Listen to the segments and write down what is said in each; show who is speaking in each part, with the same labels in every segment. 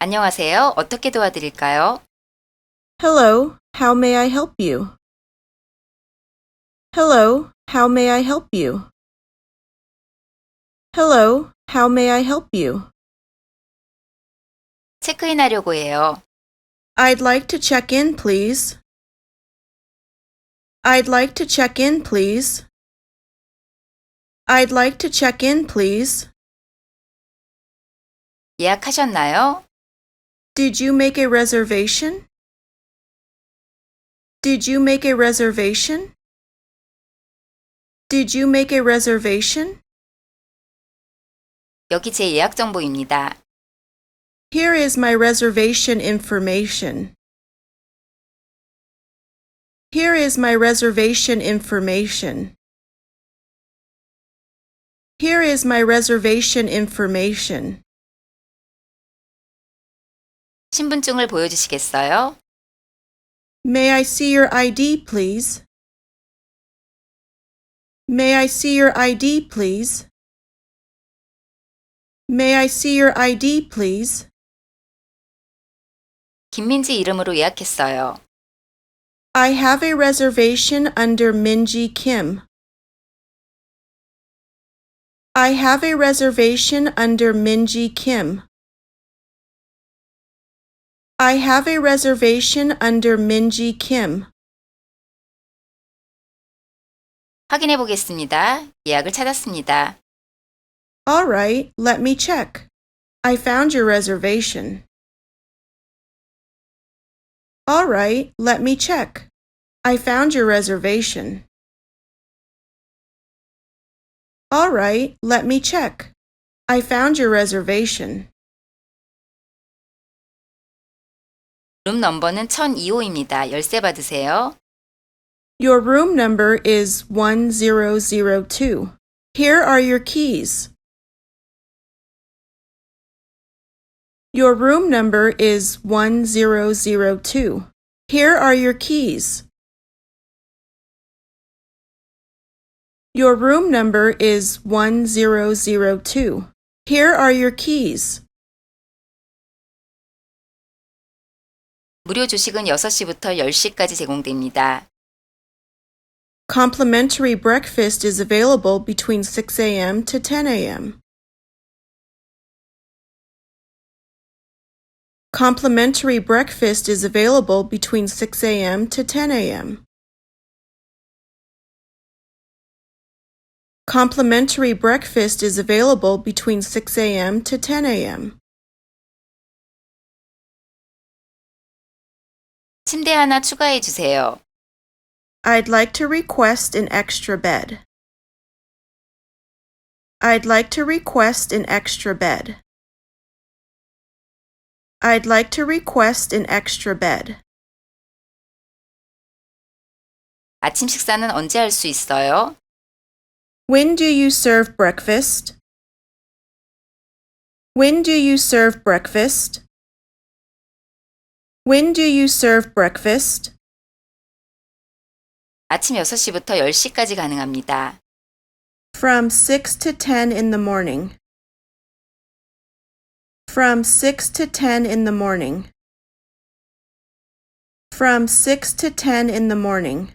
Speaker 1: 안녕하세요. 어떻게 도와드릴까요?
Speaker 2: Hello, how may I help you? Hello, how may I help you? Hello, how may I help you?
Speaker 1: 체크인 하려고 해요.
Speaker 2: I'd like to check in, please. I'd like to check in, please. I'd like to check in, please.
Speaker 1: 예약하셨나요?
Speaker 2: Did you make a reservation? Did you make a reservation? Did you make a reservation?
Speaker 1: 여기 제 예약 정보입니다.
Speaker 2: Here is my reservation information. Here is my reservation information. Here is my reservation information.
Speaker 1: 신분증을 보여주시겠어요?
Speaker 2: May I see your ID, please? May I see your ID, please? May I see your ID, please?
Speaker 1: 김민지 이름으로 예약했어요.
Speaker 2: I have a reservation under Minji Kim. I have a reservation under Minji Kim. I have a reservation under Minji Kim.
Speaker 1: 확인해 보겠습니다. 예약을 찾았습니다.
Speaker 2: All right, let me check. I found your reservation. All right, let me check. I found your reservation. All right, let me check. I found your reservation.
Speaker 1: 룸 넘버는 1002호입니다. 열쇠 받으세요.
Speaker 2: Your room number is 1002. Here are your keys. Your room number is 1002. Here are your keys. Your room number is 1002. Here are your keys.
Speaker 1: 무료 조식은 6시부터 10시까지 제공됩니다.
Speaker 2: Complimentary breakfast is available between 6 a.m. to 10 a.m. Complimentary breakfast is available between 6 a.m. to 10 a.m. Complimentary breakfast is available between 6 a.m. to 10 a.m.
Speaker 1: 침대 하나 추가해 주세요.
Speaker 2: I'd like to request an extra bed. I'd like to request an extra bed. I'd like to request an extra bed.
Speaker 1: 아침 식사는 언제 할 수 있어요?
Speaker 2: When do you serve breakfast? When do you serve breakfast? When do you serve breakfast?
Speaker 1: 아침 6시부터 10시까지 가능합니다.
Speaker 2: From 6 to 10 in the morning. From 6 to 10 in the morning. From 6 to 10 in the morning.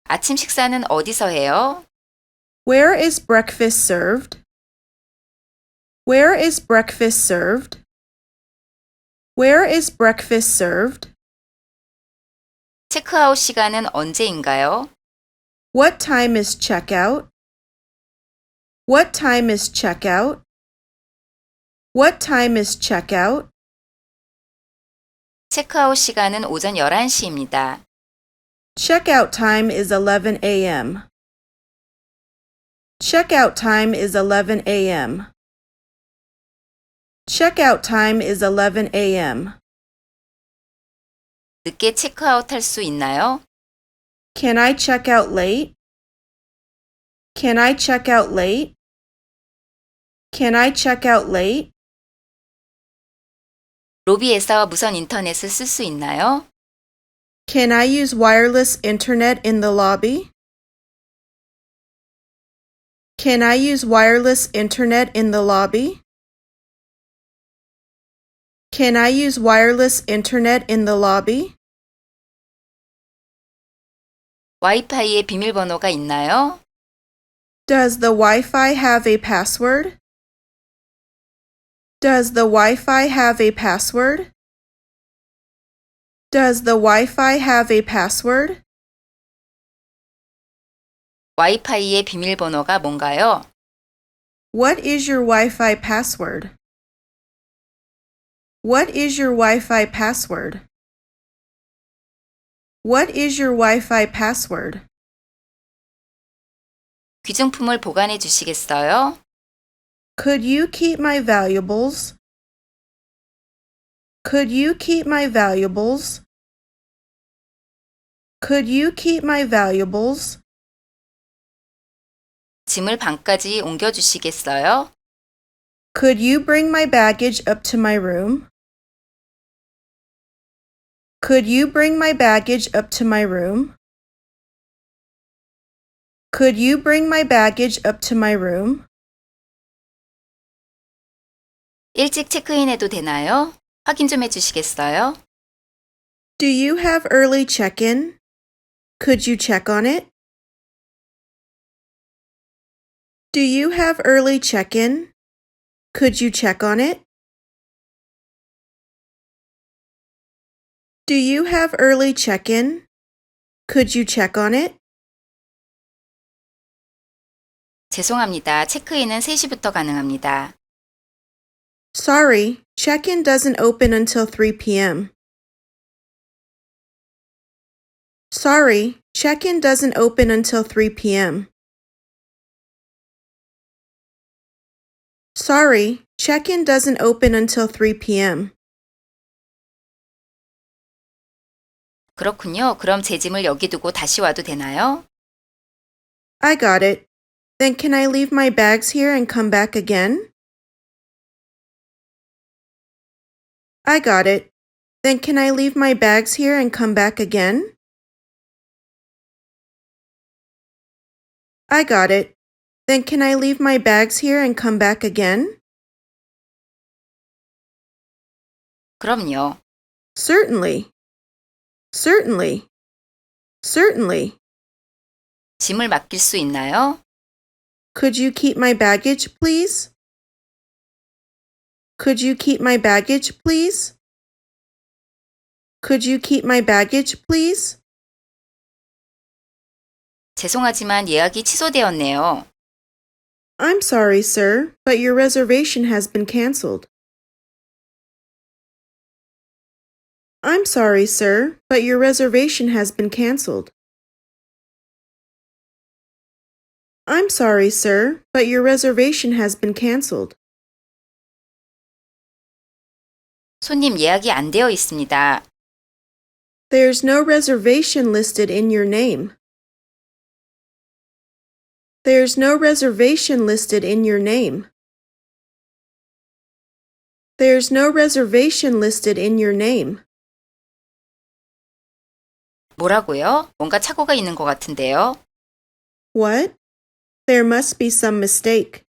Speaker 1: 아침 식사는 어디서 해요?
Speaker 2: Where is breakfast served? Where is breakfast served? Where is breakfast served?
Speaker 1: 체크아웃 시간은 언제인가요?
Speaker 2: What time is checkout? What time is checkout? What time is checkout?
Speaker 1: 체크아웃 시간은 오전 11시입니다.
Speaker 2: Checkout time is 11 a.m. Checkout time is 11 a.m. Checkout time is 11 a.m.
Speaker 1: 늦게 체크아웃 할 수 있나요?
Speaker 2: Can I check out late? Can I check out late? Can I check out late?
Speaker 1: 로비에서 무선 인터넷을 쓸 수 있나요?
Speaker 2: Can I use wireless internet in the lobby? Can I use wireless internet in the lobby? Can I use wireless internet in the lobby?
Speaker 1: 와이파이에 비밀번호가 있나요?
Speaker 2: Does the Wi-Fi have a password? Does the Wi-Fi have a password? Does the Wi-Fi have a password?
Speaker 1: 와이파이의 비밀번호가 뭔가요?
Speaker 2: What is your Wi-Fi password? What is your Wi-Fi password? What is your Wi-Fi password?
Speaker 1: 귀중품을 보관해 주시겠어요?
Speaker 2: Could you keep my valuables? Could you keep my valuables? Could you keep my valuables?
Speaker 1: 짐을 방까지 옮겨 주시겠어요?
Speaker 2: Could you bring my baggage up to my room? Could you bring my baggage up to my room? Could you bring my baggage up to my room?
Speaker 1: 일찍 체크인해도 되나요? 확인 좀 해주시겠어요?
Speaker 2: Do you have early check-in? Could you check on it? Do you have early check-in? Could you check on it? Do you have early check-in? Could you check on it?
Speaker 1: 죄송합니다. 체크인은 3시부터 가능합니다.
Speaker 2: Sorry, check-in doesn't open until 3 p.m. Sorry, check-in doesn't open until 3 p.m. Sorry, check-in doesn't open until 3 p.m.
Speaker 1: 그렇군요. 그럼 제 짐을 여기 두고 다시 와도 되나요?
Speaker 2: I got it. Then can I leave my bags here and come back again? I got it. Then can I leave my bags here and come back again? I got it. Then can I leave my bags here and come back again?
Speaker 1: 그럼요.
Speaker 2: Certainly. Certainly. Certainly.
Speaker 1: 짐을 맡길 수 있나요?
Speaker 2: Could you keep my baggage, please? Could you keep my baggage, please? Could you keep my baggage, please?
Speaker 1: 죄송하지만 예약이 취소되었네요.
Speaker 2: I'm sorry, sir, but your reservation has been canceled. I'm sorry, sir, but your reservation has been canceled. I'm sorry, sir, but your reservation has been canceled.
Speaker 1: 손님 예약이 안 되어 있습니다.
Speaker 2: There's no reservation listed in your name. There's no reservation listed in your name. There's no reservation listed in your name.
Speaker 1: 뭐라고요? 뭔가 착오가 있는 것 같은데요.
Speaker 2: What? There must be some mistake.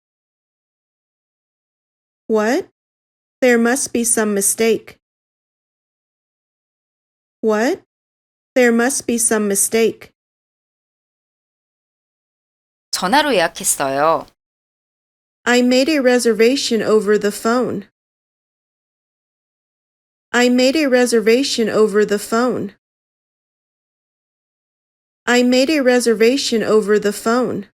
Speaker 2: What? There must be some mistake. What? There must be some mistake.
Speaker 1: 전화로 예약했어요.
Speaker 2: I made a reservation over the phone. I made a reservation over the phone. I made a reservation over the phone.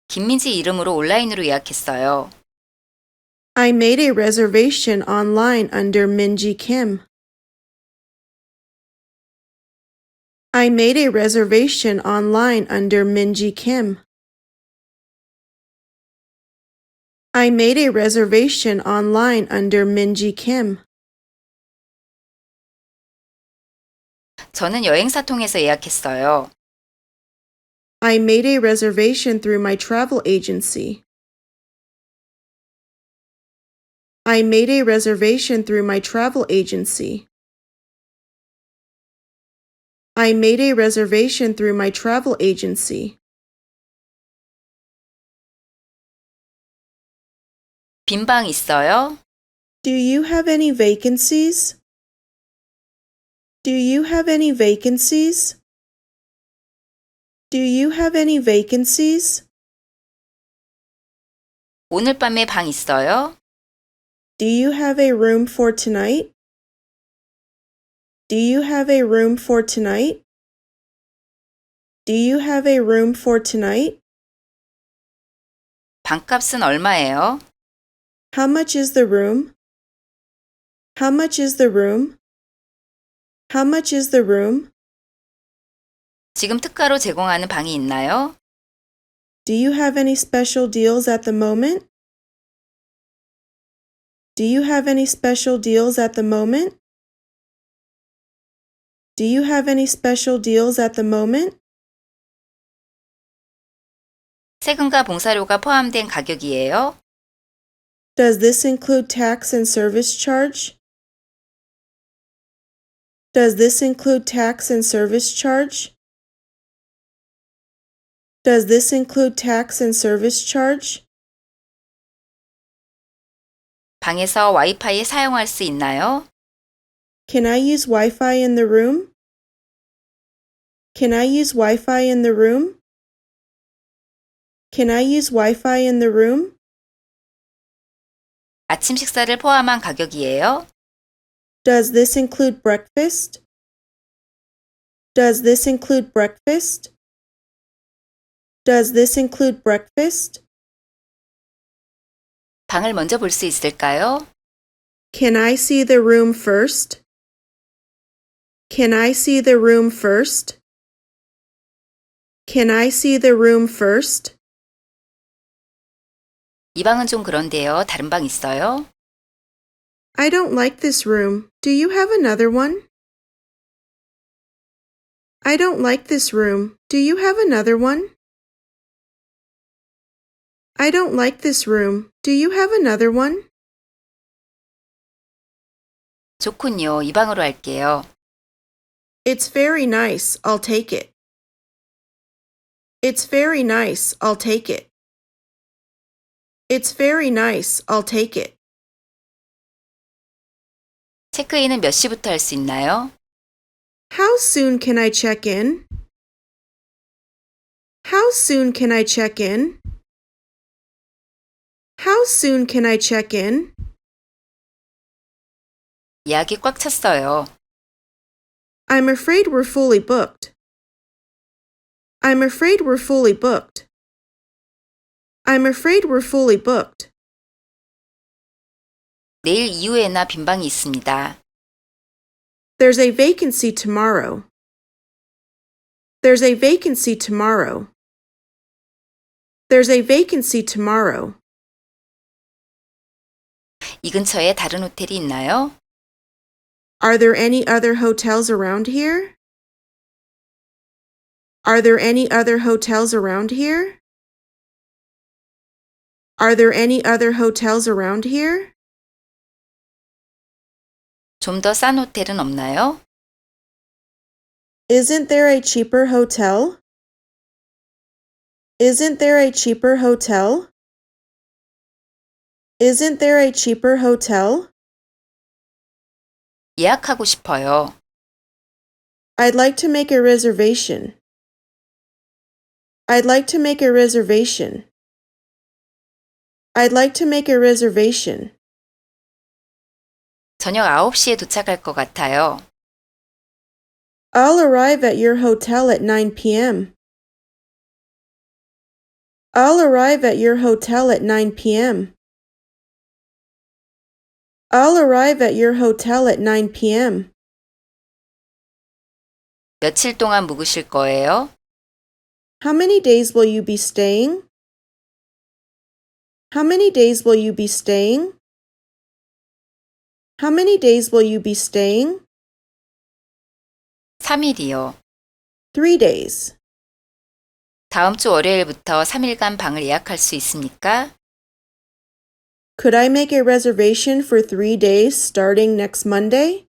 Speaker 1: 김민지 이름으로 온라인으로 예약했어요.
Speaker 2: I made a reservation online under Minji Kim. I made a reservation online under Minji Kim. I made a reservation online under Minji Kim.
Speaker 1: 저는 여행사 통해서 예약했어요.
Speaker 2: I made a reservation through my travel agency. I made a reservation through my travel agency. I made a reservation through my travel agency.
Speaker 1: 빈 방 있어요?
Speaker 2: Do you have any vacancies? Do you have any vacancies? Do you have any vacancies?
Speaker 1: 오늘 밤에 방 있어요?
Speaker 2: Do you have a room for tonight? Do you have a room for tonight? Do you have a room for tonight?
Speaker 1: 방값은 얼마예요?
Speaker 2: How much is the room? How much is the room? How much is the room?
Speaker 1: 지금 특가로 제공하는 방이 있나요?
Speaker 2: Do you have any special deals at the moment? Do you have any special deals at the moment? Do you have any special deals at the moment?
Speaker 1: 세금과 봉사료가 포함된 가격이에요?
Speaker 2: Does this include tax and service charge? Does this include tax and service charge? Does this include tax and service charge?
Speaker 1: 방에서 와이파이 사용할 수 있나요?
Speaker 2: Can I use Wi-Fi in the room? Can I use Wi-Fi in the room? Can I use Wi-Fi in the room?
Speaker 1: 아침 식사를 포함한 가격이에요?
Speaker 2: Does this include breakfast? Does this include breakfast? Does this include breakfast?
Speaker 1: 방을 먼저 볼 수 있을까요?
Speaker 2: Can I see the room first? Can I see the room first? Can I see the room first?
Speaker 1: 이 방은 좀 그런데요. 다른 방 있어요?
Speaker 2: I don't like this room. Do you have another one? I don't like this room. Do you have another one? I don't like this room. Do you have another one?
Speaker 1: 좋군요. 이 방으로 할게요.
Speaker 2: It's very nice. I'll take it. It's very nice. I'll take it. It's very nice. I'll take it.
Speaker 1: 체크인은 몇 시부터 할 수 있나요?
Speaker 2: How soon can I check in? How soon can I check in? How soon can I check in?
Speaker 1: 예약이 꽉 찼어요.
Speaker 2: I'm afraid we're fully booked. I'm afraid we're fully booked. I'm afraid we're fully booked.
Speaker 1: 내일 이후에나 빈 방이 있습니다.
Speaker 2: There's a vacancy tomorrow. There's a vacancy tomorrow. There's a vacancy tomorrow.
Speaker 1: 이 근처에 다른 호텔이 있나요?
Speaker 2: Are there any other hotels around here? Are there any other hotels around here? Are there any other hotels around here?
Speaker 1: 좀 더 싼 호텔은 없나요?
Speaker 2: Isn't there a cheaper hotel? Isn't there a cheaper hotel? Isn't there a cheaper hotel?
Speaker 1: 예약하고 싶어요.
Speaker 2: I'd like to make a reservation. I'd like to make a reservation. I'd like to make a reservation.
Speaker 1: 저녁 9시에 도착할 것 같아요.
Speaker 2: I'll arrive at your hotel at 9 p.m. I'll arrive at your hotel at 9 p.m. I'll arrive at your hotel at 9 p.m.
Speaker 1: 며칠 동안 묵으실 거예요?
Speaker 2: How many days will you be staying? How many days will you be staying? How many days will you be staying?
Speaker 1: 3일이요.
Speaker 2: 3 days.
Speaker 1: 다음 주 월요일부터 3일간 방을 예약할 수 있습니까?
Speaker 2: Could I make a reservation for 3 days starting next Monday?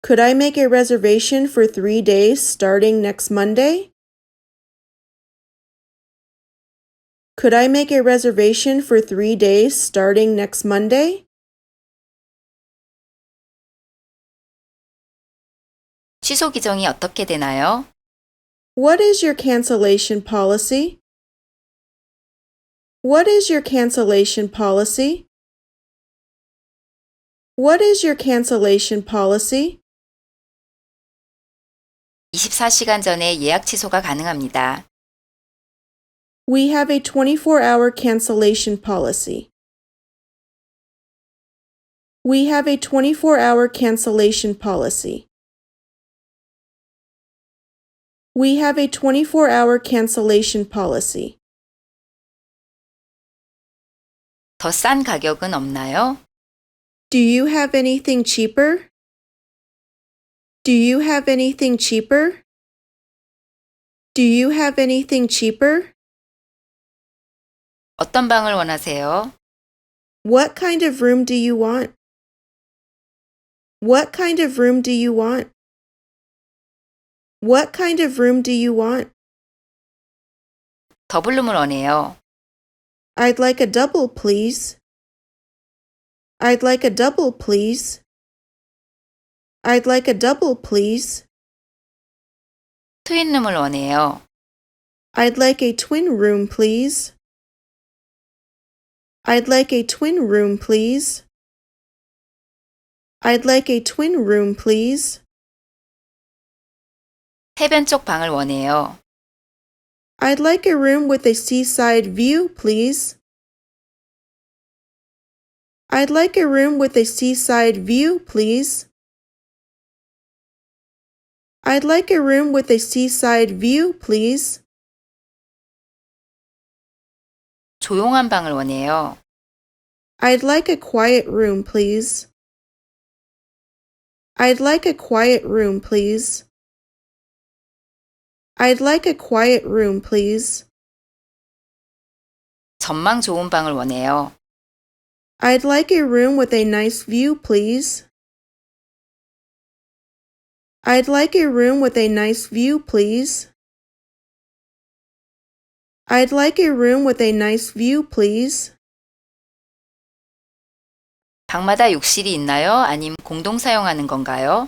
Speaker 2: Could I make a reservation for 3 days starting next Monday? Could I make a reservation for 3 days starting next Monday?
Speaker 1: 취소 규정이 어떻게 되나요?
Speaker 2: What is your cancellation policy? What is your cancellation policy? What is your cancellation policy?
Speaker 1: 24시간 전에 예약 취소가 가능합니다.
Speaker 2: We have a 24-hour cancellation policy. We have a 24-hour cancellation policy. We have a 24-hour cancellation policy.
Speaker 1: 더 싼 가격은 없나요?
Speaker 2: Do you have anything cheaper? Do you have anything cheaper? Do you have anything cheaper?
Speaker 1: 어떤 방을 원하세요?
Speaker 2: What kind of room do you want? What kind of room do you want? What kind of room do you want?
Speaker 1: 더블룸을 원해요.
Speaker 2: I'd like a double, please. I'd like a double, please. I'd like a double, please.
Speaker 1: 트윈룸을 원해요.
Speaker 2: I'd like a twin room, please. I'd like a twin room, please. I'd like a twin room, please.
Speaker 1: 해변 쪽 방을 원해요.
Speaker 2: I'd like a room with a seaside view, please. I'd like a room with a seaside view, please. I'd like a room with a seaside view, please.
Speaker 1: 조용한 방을 원해요.
Speaker 2: I'd like a quiet room, please. I'd like a quiet room, please. I'd like a quiet room, please.
Speaker 1: 전망 좋은 방을 원해요.
Speaker 2: I'd like a room with a nice view, please. I'd like a room with a nice view, please. I'd like a room with a nice view, please.
Speaker 1: 방마다 욕실이 있나요? 아님 공동 사용하는 건가요?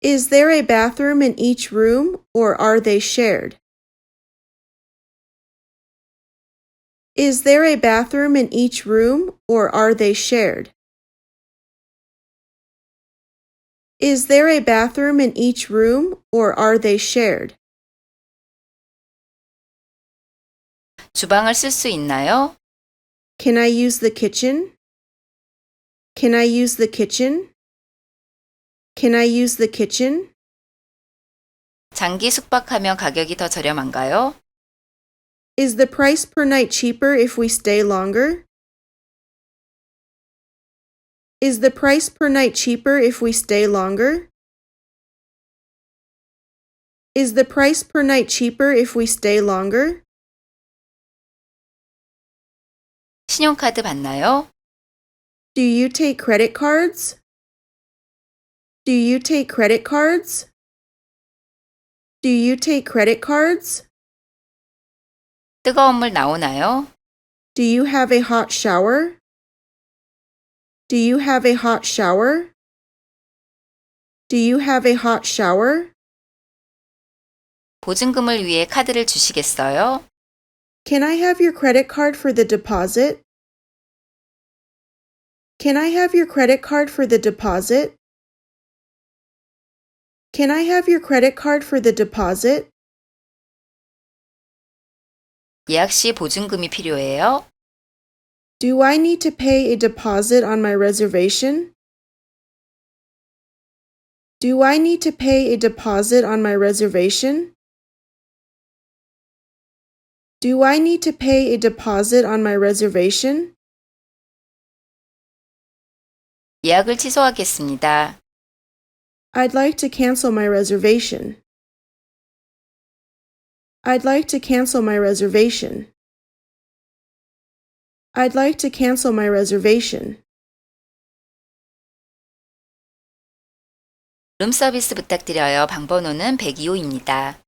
Speaker 2: Is there a bathroom in each room, or are they shared? Is there a bathroom in each room, or are they shared? Is there a bathroom in each room, or are they shared?
Speaker 1: 주방을 쓸 수 있나요?
Speaker 2: Can I use the kitchen? Can I use the kitchen? Can I use the kitchen?
Speaker 1: 장기 숙박하면 가격이 더 저렴한가요?
Speaker 2: Is the price per night cheaper if we stay longer? Is the price per night cheaper if we stay longer? Is the price per night cheaper if we stay longer?
Speaker 1: 신용카드 받나요?
Speaker 2: Do you take credit cards? Do you take credit cards? Do you take credit cards?
Speaker 1: 뜨거운 물 나오나요?
Speaker 2: Do you have a hot shower? Do you have a hot shower? Do you have a hot shower?
Speaker 1: 보증금을 위해 카드를 주시겠어요?
Speaker 2: Can I have your credit card for the deposit? Can I have your credit card for the deposit? Can I have your credit card for the deposit?
Speaker 1: 예약 시 보증금이 필요해요?
Speaker 2: Do I need to pay a deposit on my reservation? Do I need to pay a deposit on my reservation? Do I need to pay a deposit on my reservation?
Speaker 1: 예약을 취소하겠습니다.
Speaker 2: I'd like to cancel my reservation. I'd like to cancel my reservation. I'd like to cancel my reservation.
Speaker 1: 룸 서비스 부탁드려요. 방번호는 102호입니다.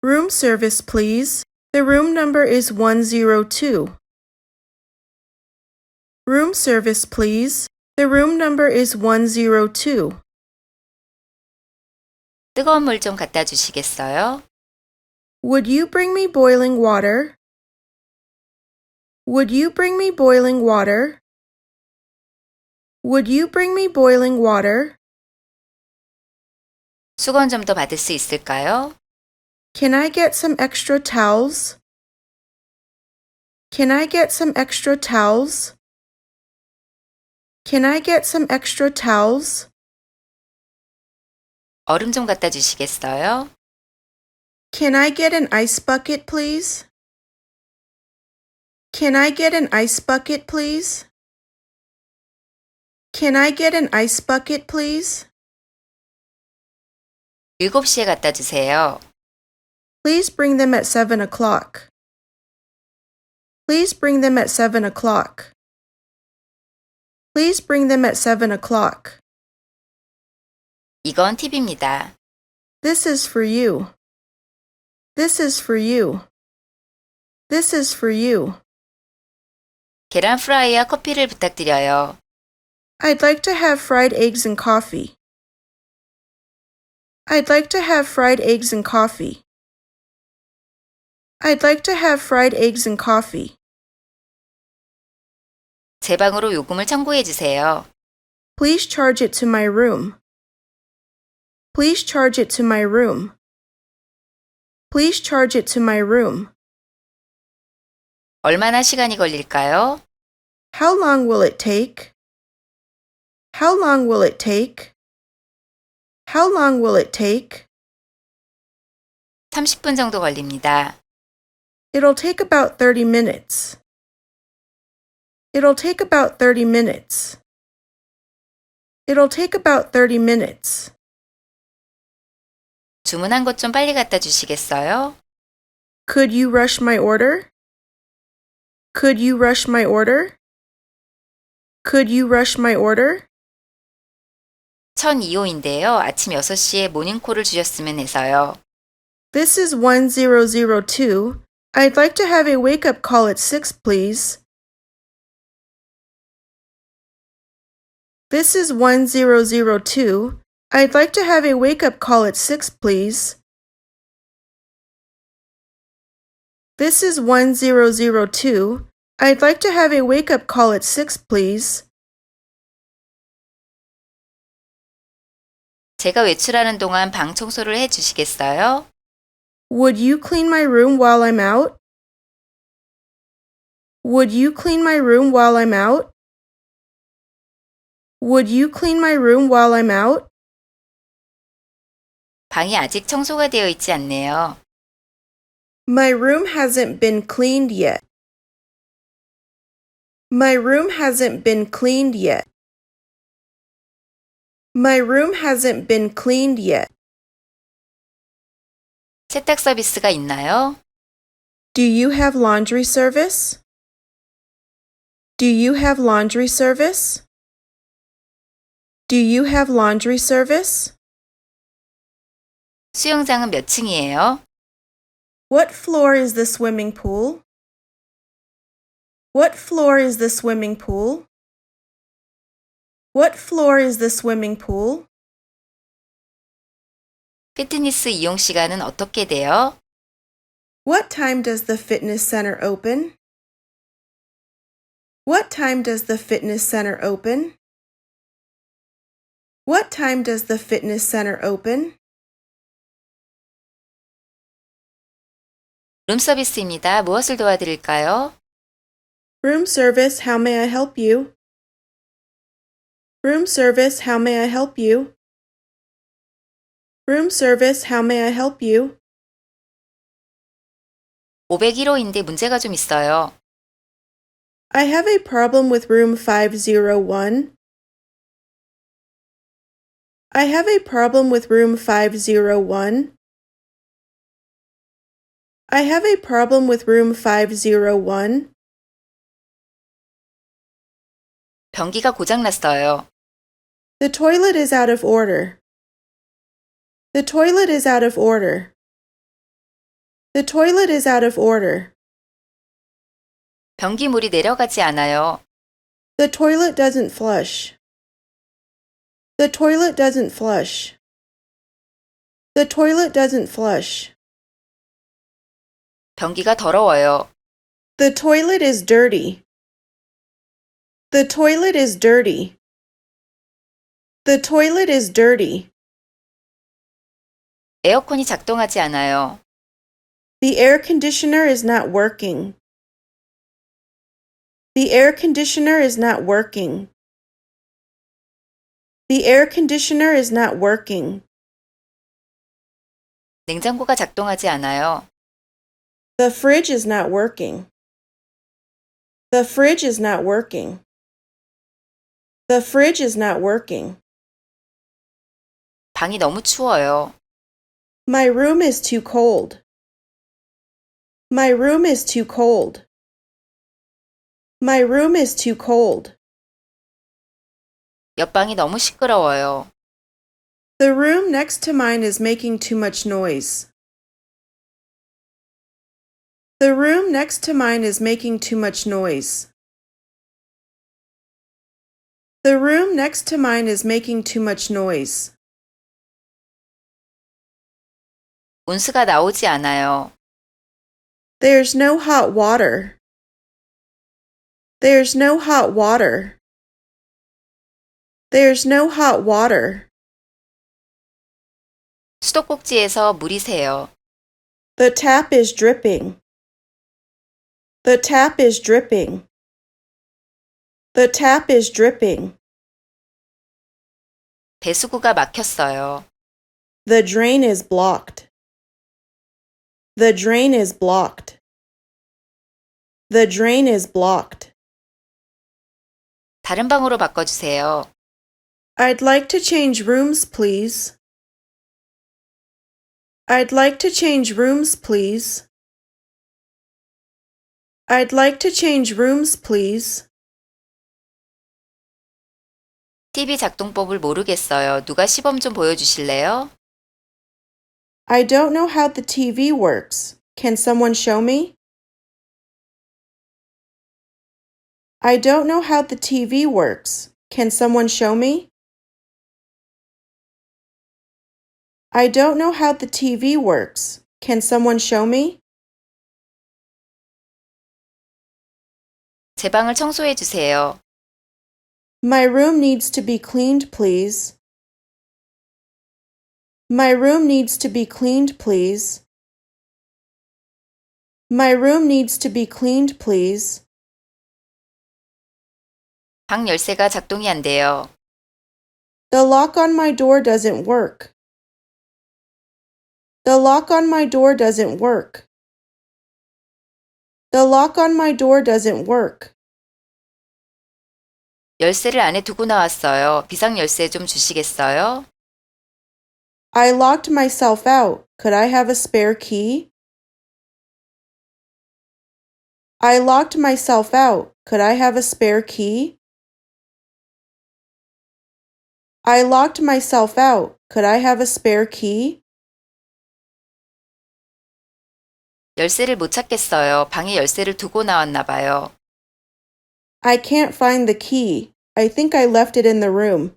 Speaker 2: Room service, please. The room number is 102. Room service, please. The room number is 102.
Speaker 1: 뜨거운 물 좀 갖다 주시겠어요?
Speaker 2: Would you bring me boiling water? Would you bring me boiling water? Would you bring me boiling water?
Speaker 1: 수건 좀 더 받을 수 있을까요?
Speaker 2: Can I get some extra towels? Can I get some extra towels? Can I get some extra towels?
Speaker 1: 얼음 좀 갖다 주시겠어요?
Speaker 2: Can I get an ice bucket, please? Can I get an ice bucket, please? Can I get an ice bucket, please?
Speaker 1: 7시에 갖다 주세요.
Speaker 2: Please bring them at 7 o'clock. Please bring them at 7 o'clock. Please bring them at 7 o'clock.
Speaker 1: 이건 팁입니다.
Speaker 2: This is for you. This is for you. This is for you.
Speaker 1: 계란 프라이와 커피를 부탁드려요.
Speaker 2: I'd like to have fried eggs and coffee. I'd like to have fried eggs and coffee. I'd like to have fried eggs and coffee.
Speaker 1: 제 방으로 요금을 청구해 주세요.
Speaker 2: Please charge it to my room. Please charge it to my room. Please charge it to my room.
Speaker 1: 얼마나 시간이 걸릴까요?
Speaker 2: How long will it take? How long will it take? How long will it take?
Speaker 1: 30분 정도 걸립니다.
Speaker 2: It'll take about 30 minutes. It'll take about 30 minutes. It'll take about 30 minutes.
Speaker 1: 주문한 것 좀 빨리 갖다 주시겠어요?
Speaker 2: Could you rush my order? Could you rush my order? Could you rush my order?
Speaker 1: 1002호인데요. 아침 6시에 모닝콜을 주셨으면 해서요.
Speaker 2: This is 1002. I'd like to have a wake-up call at 6, please. This is 1002. I'd like to have a wake-up call at 6, please. This is 1002. I'd like to have a wake-up call at 6, please.
Speaker 1: 제가 외출하는 동안 방 청소를 해 주시겠어요?
Speaker 2: Would you clean my room while I'm out? Would you clean my room while I'm out? Would you clean my room while I'm out?
Speaker 1: 방이 아직 청소가 되어 있지 않네요.
Speaker 2: My room hasn't been cleaned yet. My room hasn't been cleaned yet. My room hasn't been cleaned yet.
Speaker 1: 세탁 서비스가 있나요?
Speaker 2: Do you have laundry service? Do you have laundry service? Do you have laundry service?
Speaker 1: 수영장은 몇 층이에요?
Speaker 2: What floor is the swimming pool? What floor is the swimming pool? What floor is the swimming pool?
Speaker 1: 피트니스 이용 시간은 어떻게 돼요?
Speaker 2: What time does the fitness center open? What time does the fitness center open? What time does the fitness center open?
Speaker 1: 룸 서비스입니다. 무엇을 도와드릴까요?
Speaker 2: Room service, how may I help you? Room service, how may I help you? Room service, how may I help you?
Speaker 1: 501호인데 문제가 좀 있어요.
Speaker 2: I have a problem with room 501. I have a problem with room 501. I have a problem with room 501.
Speaker 1: 변기가 고장났어요.
Speaker 2: The toilet is out of order. The toilet is out of order. The toilet is out of order.
Speaker 1: 변기물이 내려가지 않아요.
Speaker 2: The toilet doesn't flush. The toilet doesn't flush. The toilet doesn't flush.
Speaker 1: 변기가 더러워요.
Speaker 2: The toilet is dirty. The toilet is dirty. The toilet is dirty.
Speaker 1: 에어컨이 작동하지 않아요.
Speaker 2: The air conditioner is not working. The air conditioner is not working. The air conditioner is not working.
Speaker 1: 냉장고가 작동하지 않아요.
Speaker 2: The fridge is not working. The fridge is not working. The fridge is not working.
Speaker 1: 방이 너무 추워요.
Speaker 2: My room is too cold. My room is too cold. My room is too cold.
Speaker 1: 옆방이 너무 시끄러워요.
Speaker 2: The room next to mine is making too much noise. The room next to mine is making too much noise. The room next to mine is making too much noise.
Speaker 1: 온수가 나오지 않아요.
Speaker 2: There's no hot water. There's no hot water. There's no hot water.
Speaker 1: 수도꼭지에서 물이 새요.
Speaker 2: The tap is dripping. The tap is dripping. The tap is dripping.
Speaker 1: 배수구가 막혔어요.
Speaker 2: The drain is blocked. The drain is blocked. The drain is blocked.
Speaker 1: 다른 방으로 바꿔주세요.
Speaker 2: I'd like to change rooms, please. I'd like to change rooms, please. I'd like to change rooms, please.
Speaker 1: TV 작동법을 모르겠어요. 누가 시범 좀 보여주실래요?
Speaker 2: I don't know how the TV works. Can someone show me? I don't know how the TV works. Can someone show me? I don't know how the TV works. Can someone show me?
Speaker 1: 제 방을 청소해 주세요.
Speaker 2: My room needs to be cleaned, please. My room needs to be cleaned, please. My room needs to be cleaned, please.
Speaker 1: 방 열쇠가 작동이 안 돼요.
Speaker 2: The lock on my door doesn't work. The lock on my door doesn't work. The lock on my door doesn't work.
Speaker 1: 열쇠를 안에 두고 나왔어요. 비상 열쇠 좀 주시겠어요?
Speaker 2: I locked myself out. Could I have a spare key? I locked myself out. Could I have a spare key? I locked myself out. Could I have a spare key?
Speaker 1: 열쇠를 못 찾겠어요. 방에 열쇠를 두고 나왔나 봐요.
Speaker 2: I can't find the key. I think I left it in the room.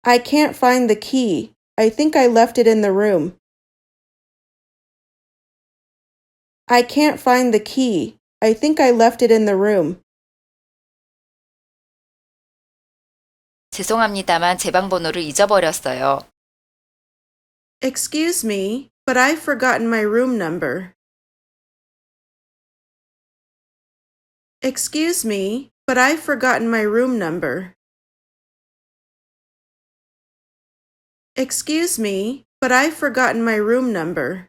Speaker 2: I can't find the key. I think I left it in the room. I can't find the key. I think I left it in the room.
Speaker 1: 죄송합니다만 제 방 번호를 잊어버렸어요.
Speaker 2: Excuse me, but I've forgotten my room number. Excuse me, but I've forgotten my room number. Excuse me, but I've forgotten my room number.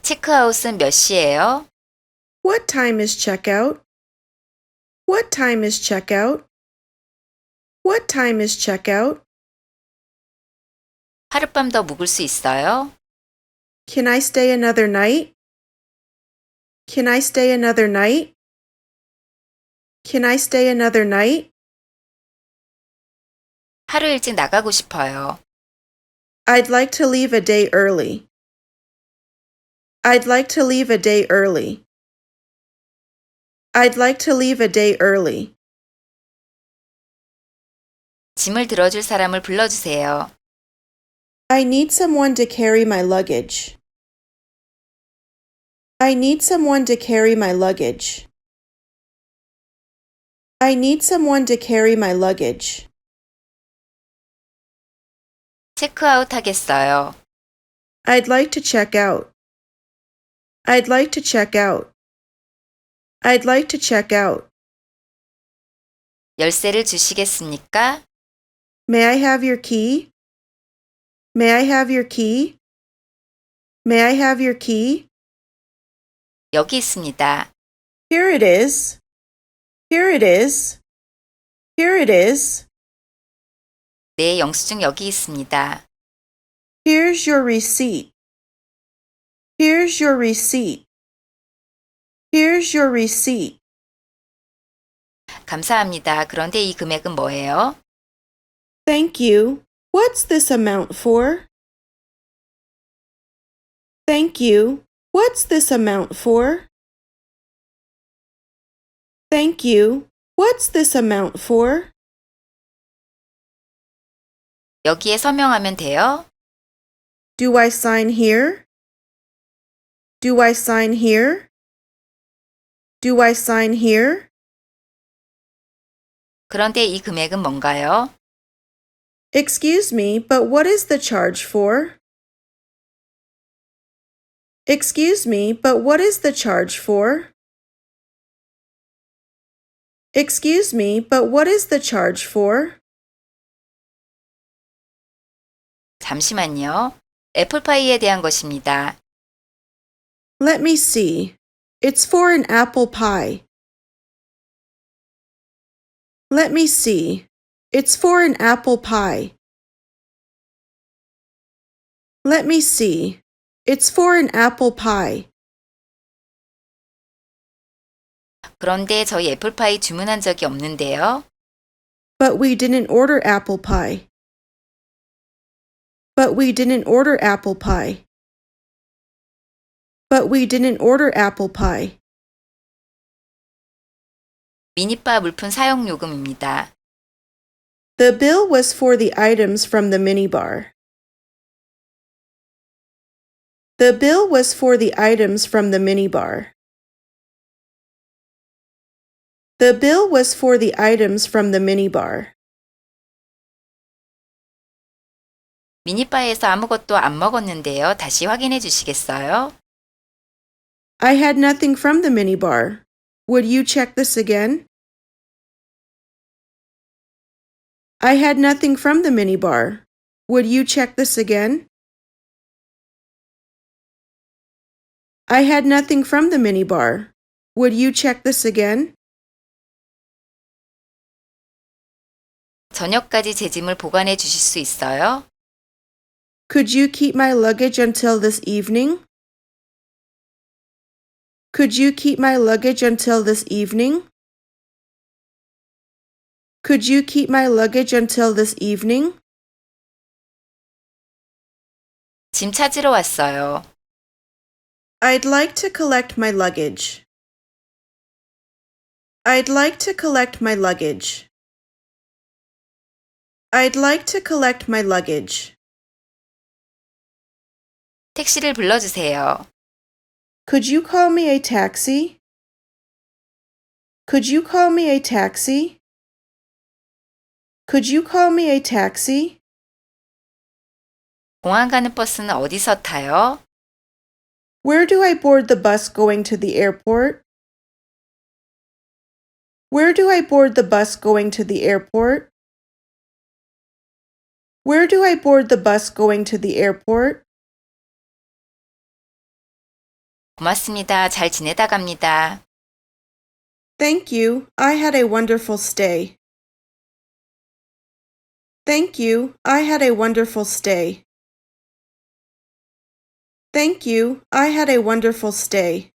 Speaker 1: 체크아웃은 몇 시예요?
Speaker 2: What time is checkout? What time is checkout? What time is checkout?
Speaker 1: 하룻밤 더 묵을 수 있어요?
Speaker 2: Can I stay another night? Can I stay another night? Can I stay another night?
Speaker 1: 하루 일찍 나가고 싶어요.
Speaker 2: I'd like to leave a day early. I'd like to leave a day early. I'd like to leave a day early.
Speaker 1: 짐을 들어줄 사람을 불러주세요.
Speaker 2: I need someone to carry my luggage. I need someone to carry my luggage. I need someone to carry my luggage.
Speaker 1: 체크아웃 하겠어요.
Speaker 2: I'd like to check out. I'd like to check out. I'd like to check out.
Speaker 1: 열쇠를 주시겠습니까?
Speaker 2: May I have your key? May I have your key? May I have your key?
Speaker 1: 여기 있습니다.
Speaker 2: Here it is. Here it is. Here it is.
Speaker 1: 네, 영수증 여기 있습니다.
Speaker 2: Here's your receipt. Here's your receipt. Here's your receipt.
Speaker 1: 감사합니다. 그런데 이 금액은 뭐예요?
Speaker 2: Thank you. What's this amount for? Thank you. What's this amount for? Thank you. What's this amount for?
Speaker 1: 여기에 서명하면 돼요?
Speaker 2: Do I sign here? Do I sign here? Do I sign here?
Speaker 1: 그런데 이 금액은 뭔가요?
Speaker 2: Excuse me, but what is the charge for? Excuse me, but what is the charge for? Excuse me, but what is the charge for?
Speaker 1: 잠시만요. 애플파이에 대한 것입니다.
Speaker 2: Let me see. It's for an apple pie. Let me see. It's for an apple pie. Let me see. It's for an apple pie.
Speaker 1: 그런데 저희 애플파이 주문한 적이 없는데요.
Speaker 2: But we didn't order apple pie. But we didn't order apple pie. But we didn't order apple pie.
Speaker 1: 미니바 물품 사용 요금입니다.
Speaker 2: The bill was for the items from the minibar. The bill was for the items from the minibar. The bill was for the items from the minibar.
Speaker 1: 미니바에서 아무것도 안 먹었는데요. 다시 확인해 주시겠어요?
Speaker 2: I had nothing from the minibar. Would you check this again? I had nothing from the minibar. Would you check this again? I had nothing from the minibar. Would you check this again?
Speaker 1: 저녁까지 제 짐을 보관해 주실 수 있어요?
Speaker 2: Could you keep my luggage until this evening? Could you keep my luggage until this evening? Could you keep my luggage until this evening?
Speaker 1: 짐 찾으러 왔어요.
Speaker 2: I'd like to collect my luggage. I'd like to collect my luggage. I'd like to collect my luggage.
Speaker 1: 택시를 불러주세요.
Speaker 2: Could you call me a taxi? Could you call me a taxi? Could you call me a taxi?
Speaker 1: 공항 가는 버스는 어디서 타요?
Speaker 2: Where do I board the bus going to the airport? Where do I board the bus going to the airport? Where do I board the bus going to the airport?
Speaker 1: 고맙습니다. 잘 지내다 갑니다.
Speaker 2: Thank you. I had a wonderful stay. Thank you. I had a wonderful stay. Thank you. I had a wonderful stay.